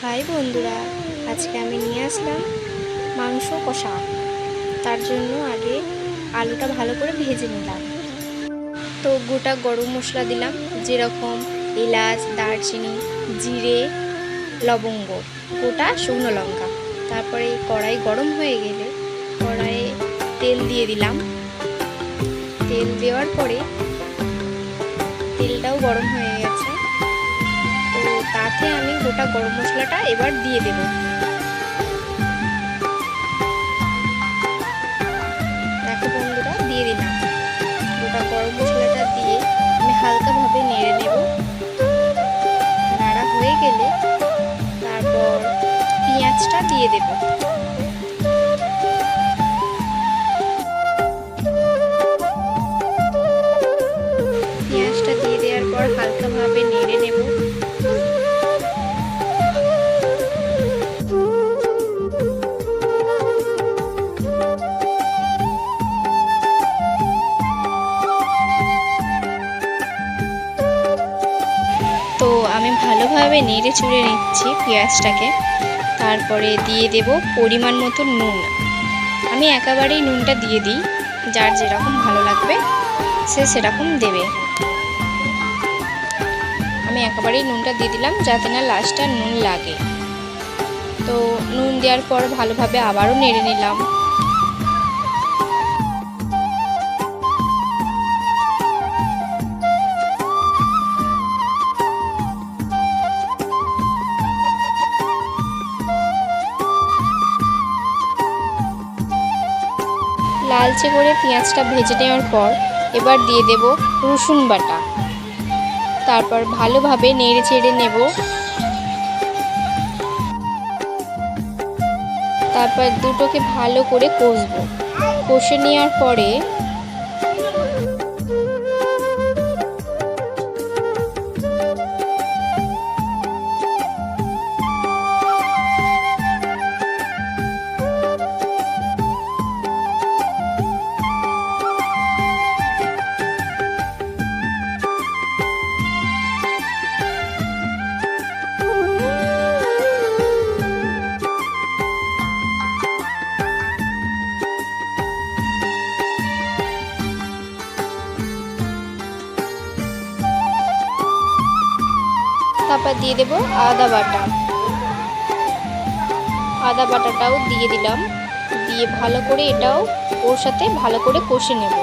High বন্ধুরা, আজকে আমি নিয়ে আসলাম মাংস কষা। তার জন্য আগে আলুটা ভালো করে ভেজে নিলাম। তো গোটা গরম মশলা দিলাম, যেরকম এলাচ, দারচিনি, জিরে, লবঙ্গ, গোটা শুকনো লঙ্কা। তারপরে কড়াই গরম হয়ে গেলে কড়াইয়ে তেল দিয়ে দিলাম। তেল দেওয়ার পরে তেলটাও গরম হয়ে গেছে, তো তাতে আমি গোটা গরম মশলাটা এবার দিয়ে দেব। দেখো বন্ধুরা, দিয়ে দিলাম। গোটা গরম মশলাটা দিয়ে আমি হালকাভাবে নেড়ে নেব। নাড়া হয়ে গেলে তারপর পেঁয়াজটা দিয়ে দেব। পেঁয়াজটা দিয়ে দেওয়ার পর হালকাভাবে নেড়ে নেব। তো আমি ভালোভাবে নেড়ে চুড়ে নিচ্ছি পেঁয়াজটাকে। তারপরে দিয়ে দেব পরিমাণ মতো নুন। আমি একেবারেই নুনটা দিয়ে দিই, যার যেরকম ভালো লাগবে সে সেরকম দেবে। আমি একেবারেই নুনটা দিয়ে দিলাম, যাতে না লাস্টে নুন লাগে। তো নুন দেওয়ার পর ভালোভাবে আবারও নেড়ে নিলাম। লালচে করে পেঁয়াজটা ভেজে নেওয়ার পর এবার দিয়ে দেব রসুন বাটা। তারপর ভালোভাবে নেড়ে চেড়ে নেব। তারপর দুটোকে ভালো করে কষবো। কষে নেওয়ার পরে দিয়ে দেব আদা বাটা। আদা বাটাটাও দিয়ে দিলাম। দিয়ে ভালো করে এটাও ওর সাথে ভালো করে কষে নেব।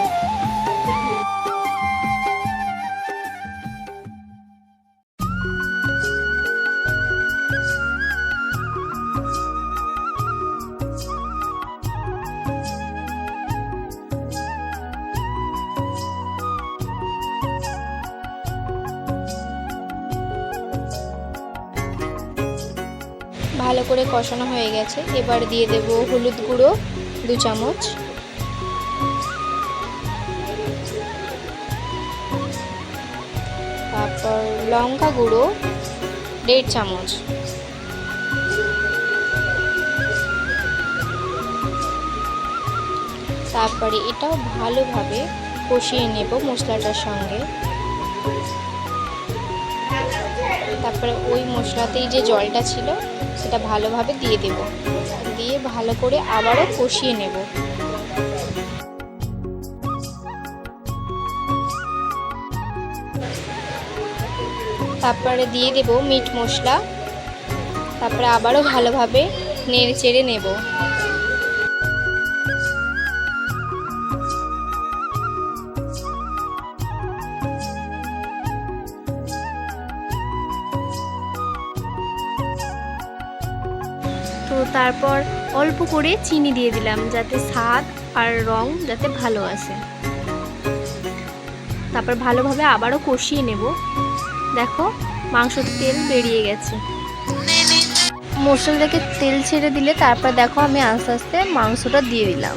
ভালো করে কষানো হয়ে গেছে। এবার দিয়ে দেব হলুদ গুঁড়ো 2 চামচ, তারপর লঙ্কা গুঁড়ো 1.5 চামচ, তারপরে এটাও ভালোভাবে কষিয়ে নেব মশলাটার সঙ্গে। তারপরে ওই মশলাতেই যে জলটা ছিল সেটা ভালোভাবে দিয়ে দেব। দিয়ে ভালো করে আবারও কষিয়ে নেব। তারপরে দিয়ে দেব মিট মশলা। তারপরে আবারও ভালোভাবে নেড়ে চেড়ে নেব। তো তারপর অল্প করে চিনি দিয়ে দিলাম, যাতে স্বাদ আর রং যাতে ভালো আসে। তারপর ভালোভাবে আবারও কষিয়ে নেব। দেখো, মাংসর তেল বেরিয়ে গেছে। মশলা থেকে তেল ছেড়ে দিলে তারপর দেখো আমি আস্তে আস্তে মাংসটা দিয়ে দিলাম।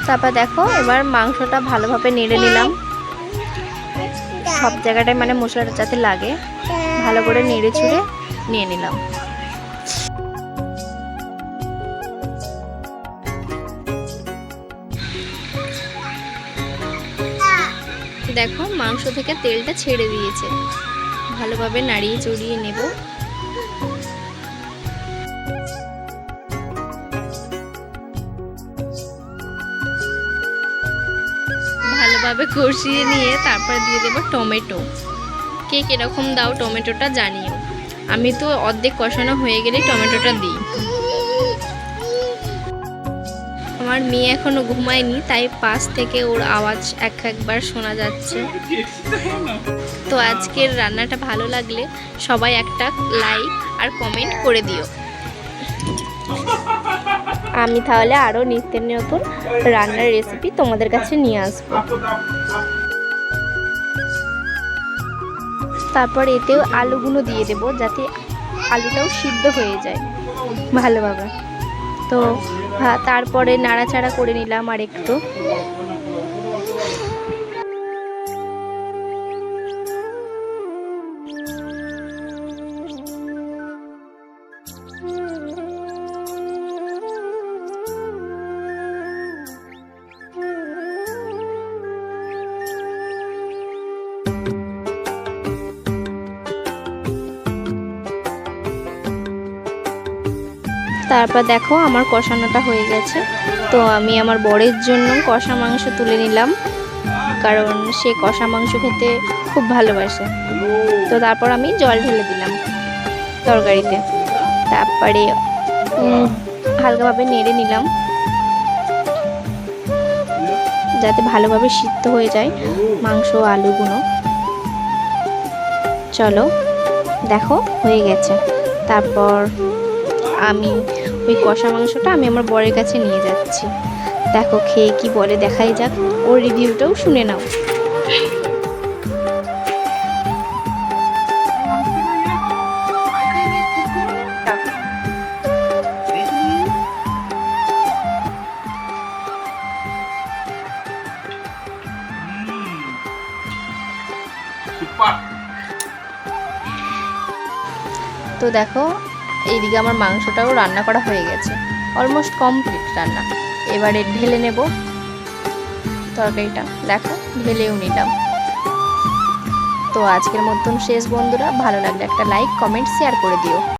তারপর দেখো এবার মাংসটা ভালোভাবে নেড়ে নিলাম। সব জায়গাটায় মানে মশলাটা যাতে লাগে, ভালো করে নেড়ে ছুড়ে নিয়ে নিলাম। দেখো মাংস থেকে তেলটা ছেড়ে দিয়েছে। ভালোভাবে নাড়িয়ে চড়িয়ে নেব। ভালোভাবে কষিয়ে নিয়ে তারপর দিয়ে দেবো টমেটো। কে কিরকম দাও টমেটোটা জানিও। আমি তো অর্ধেক কষানো হয়ে গেলে টমেটোটা দিই। আমার মেয়ে এখনো ঘুমায়নি, তাই পাশ থেকে ওর আওয়াজ একবার শোনা যাচ্ছে। তো আজকের রান্নাটা ভালো লাগলে সবাই একটা লাইক আর কমেন্ট করে দিও। আমি তাহলে আরও নিত্য নতুন রান্নার রেসিপি তোমাদের কাছে নিয়ে আসবো। তারপর এতেও আলুগুলো দিয়ে দেবো, যাতে আলুটাও সিদ্ধ হয়ে যায় ভালোভাবে। তো তারপরে নাড়াচাড়া করে নিলাম আর একটু। তারপর দেখো আমার কষানোটা হয়ে গেছে। তো আমি আমার বরের জন্য কষা মাংস তুলে নিলাম, কারণ সে কষা মাংস খেতে খুব ভালোবাসে। তো তারপর আমি জল ঢেলে দিলাম তরকারিতে। তারপরে হালকাভাবে নেড়ে নিলাম, যাতে ভালোভাবে সিদ্ধ হয়ে যায় মাংস আলুগুলো। চলো দেখো হয়ে গেছে। তারপর আমি ওই কষা মাংসটা আমি আমার বরের কাছে নিয়ে যাচ্ছি। দেখো খেয়ে কি বলে, দেখাই যাক, ওর রিভিউটাও শুনে নাও। তো দেখো এইদিকে আমার মাংসটাও রান্না করা হয়ে গেছে, অলমোস্ট কমপ্লিট রান্না। এবারে ঢেলে নেব তরকারিটা। দেখো ঢেলেও নিলাম। তো আজকের মতন শেষ বন্ধুরা, ভালো লাগলে একটা লাইক কমেন্ট শেয়ার করে দিও।